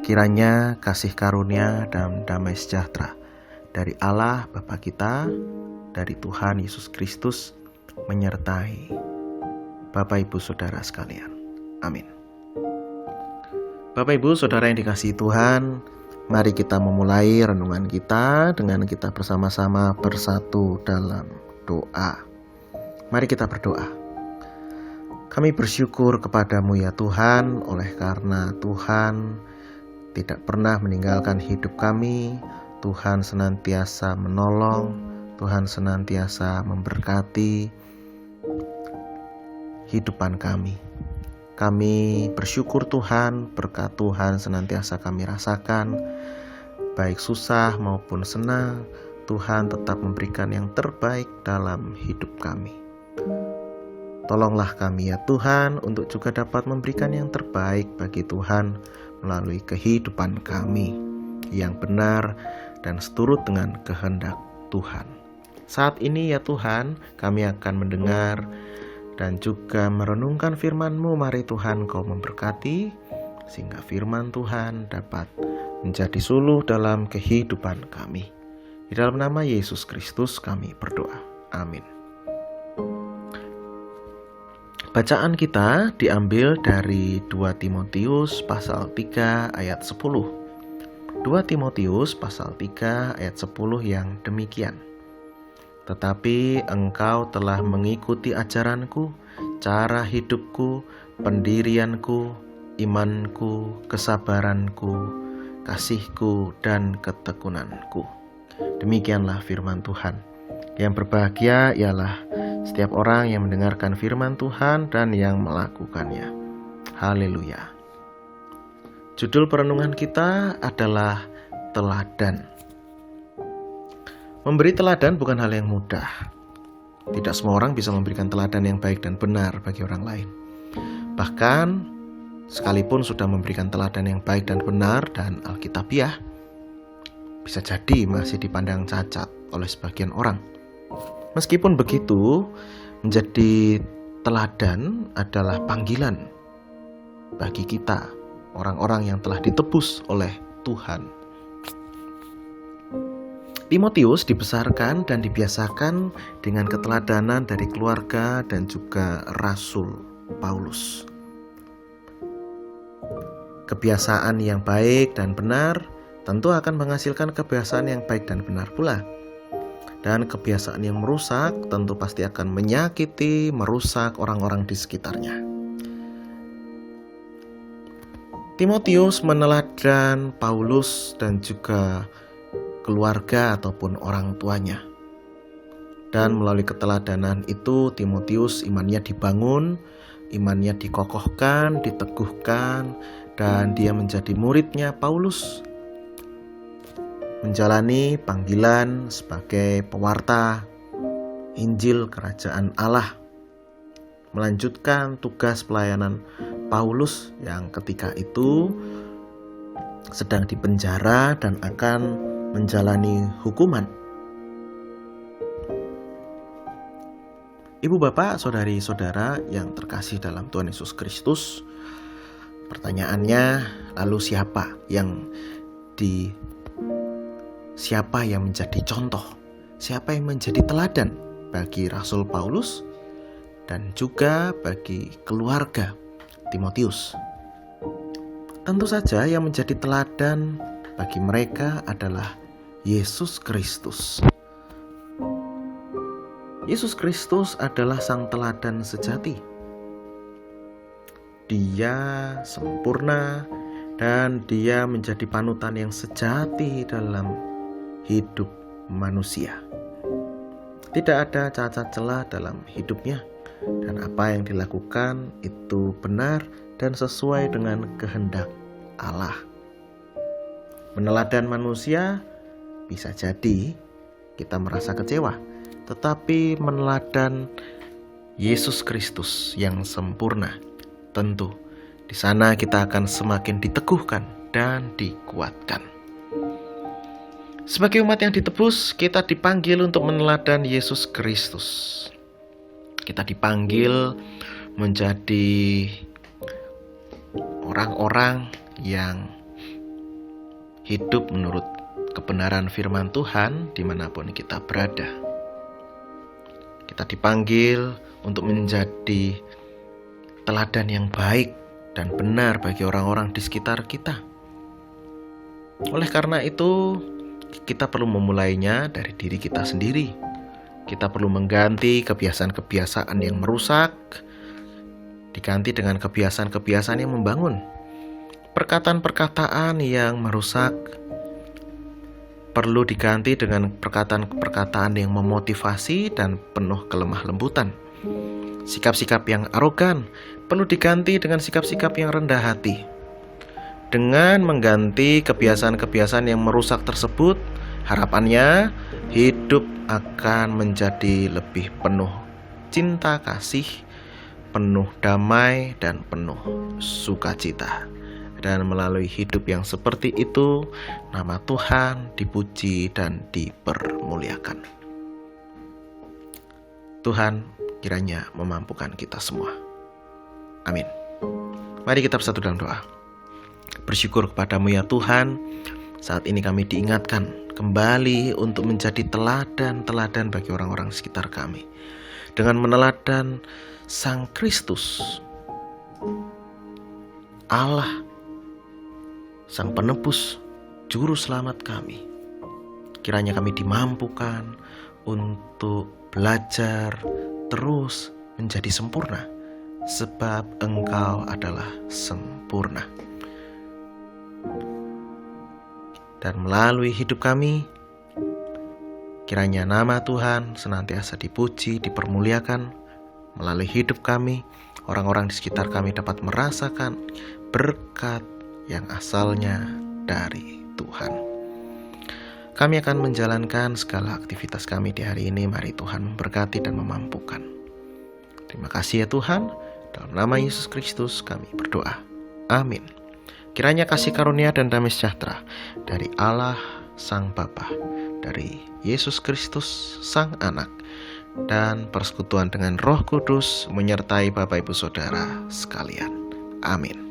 Kiranya kasih karunia dan damai sejahtera dari Allah Bapa kita, dari Tuhan Yesus Kristus menyertai Bapak Ibu Saudara sekalian. Amin. Bapak Ibu Saudara yang dikasihi Tuhan, mari kita memulai renungan kita dengan kita bersama-sama bersatu dalam doa. Mari kita berdoa. Kami bersyukur kepadamu ya Tuhan, oleh karena Tuhan tidak pernah meninggalkan hidup kami. Tuhan senantiasa menolong, Tuhan senantiasa memberkati hidupan kami. Kami bersyukur Tuhan, berkat Tuhan senantiasa kami rasakan, baik susah maupun senang. Tuhan tetap memberikan yang terbaik dalam hidup kami. Tolonglah kami ya Tuhan untuk juga dapat memberikan yang terbaik bagi Tuhan melalui kehidupan kami yang benar dan seturut dengan kehendak Tuhan. Saat ini ya Tuhan, kami akan mendengar dan juga merenungkan firman-Mu. Mari Tuhan Kau memberkati, sehingga firman Tuhan dapat menjadi suluh dalam kehidupan kami. Di dalam nama Yesus Kristus kami berdoa. Amin. Bacaan kita diambil dari 2 Timotius pasal 3 ayat 10. 2 Timotius pasal 3 ayat 10 yang demikian. Tetapi engkau telah mengikuti ajaranku, cara hidupku, pendirianku, imanku, kesabaranku, kasihku, dan ketekunanku. Demikianlah firman Tuhan. Yang berbahagia ialah setiap orang yang mendengarkan firman Tuhan dan yang melakukannya. Haleluya. Judul perenungan kita adalah teladan. Memberi teladan bukan hal yang mudah. Tidak semua orang bisa memberikan teladan yang baik dan benar bagi orang lain. Bahkan, sekalipun sudah memberikan teladan yang baik dan benar dan alkitabiah, bisa jadi masih dipandang cacat oleh sebagian orang. Meskipun begitu, menjadi teladan adalah panggilan bagi kita, orang-orang yang telah ditebus oleh Tuhan. Timotius dibesarkan dan dibiasakan dengan keteladanan dari keluarga dan juga Rasul Paulus. Kebiasaan yang baik dan benar tentu akan menghasilkan kebiasaan yang baik dan benar pula. Dan kebiasaan yang merusak tentu pasti akan menyakiti, merusak orang-orang di sekitarnya. Timotius meneladan Paulus dan juga keluarga ataupun orang tuanya. Dan melalui keteladanan itu Timotius imannya dibangun, imannya dikokohkan, diteguhkan, dan dia menjadi muridnya Paulus. Menjalani panggilan sebagai pewarta Injil Kerajaan Allah, melanjutkan tugas pelayanan Paulus yang ketika itu sedang dipenjara dan akan menjalani hukuman. Ibu bapak, saudari-saudara yang terkasih dalam Tuhan Yesus Kristus, pertanyaannya, lalu siapa yang menjadi contoh, siapa yang menjadi teladan bagi Rasul Paulus dan juga bagi keluarga Timotius? Tentu saja yang menjadi teladan bagi mereka adalah Yesus Kristus. Yesus Kristus adalah sang teladan sejati. Dia sempurna dan dia menjadi panutan yang sejati dalam hidup manusia. Tidak ada cacat celah dalam hidupnya, dan apa yang dilakukan itu benar dan sesuai dengan kehendak Allah. Meneladan manusia bisa jadi kita merasa kecewa, tetapi meneladan Yesus Kristus yang sempurna, tentu di sana kita akan semakin diteguhkan dan dikuatkan. Sebagai umat yang ditebus, kita dipanggil untuk meneladan Yesus Kristus. Kita dipanggil menjadi orang-orang yang hidup menurut kebenaran firman Tuhan dimanapun kita berada. Kita dipanggil untuk menjadi teladan yang baik dan benar bagi orang-orang di sekitar kita. Oleh karena itu, kita perlu memulainya dari diri kita sendiri. Kita perlu mengganti kebiasaan-kebiasaan yang merusak, diganti dengan kebiasaan-kebiasaan yang membangun. Perkataan-perkataan yang merusak perlu diganti dengan perkataan-perkataan yang memotivasi dan penuh kelemah lembutan. Sikap-sikap yang arogan perlu diganti dengan sikap-sikap yang rendah hati. Dengan mengganti kebiasaan-kebiasaan yang merusak tersebut, harapannya hidup akan menjadi lebih penuh cinta kasih, penuh damai, dan penuh sukacita. Dan melalui hidup yang seperti itu, nama Tuhan dipuji dan dipermuliakan. Tuhan kiranya memampukan kita semua. Amin. Mari kita bersatu dalam doa. Bersyukur kepadamu ya Tuhan, saat ini kami diingatkan kembali untuk menjadi teladan-teladan bagi orang-orang sekitar kami. Dengan meneladan Sang Kristus, Allah, Sang Penebus, Juru Selamat kami. Kiranya kami dimampukan untuk belajar terus menjadi sempurna, sebab Engkau adalah sempurna. Dan melalui hidup kami, kiranya nama Tuhan senantiasa dipuji, dipermuliakan. Melalui hidup kami, orang-orang di sekitar kami dapat merasakan berkat yang asalnya dari Tuhan. Kami akan menjalankan segala aktivitas kami di hari ini. Mari Tuhan memberkati dan memampukan. Terima kasih ya Tuhan. Dalam nama Yesus Kristus kami berdoa. Amin. Kiranya kasih karunia dan damai sejahtera dari Allah Sang Bapa, dari Yesus Kristus Sang Anak, dan persekutuan dengan Roh Kudus menyertai Bapak Ibu Saudara sekalian. Amin.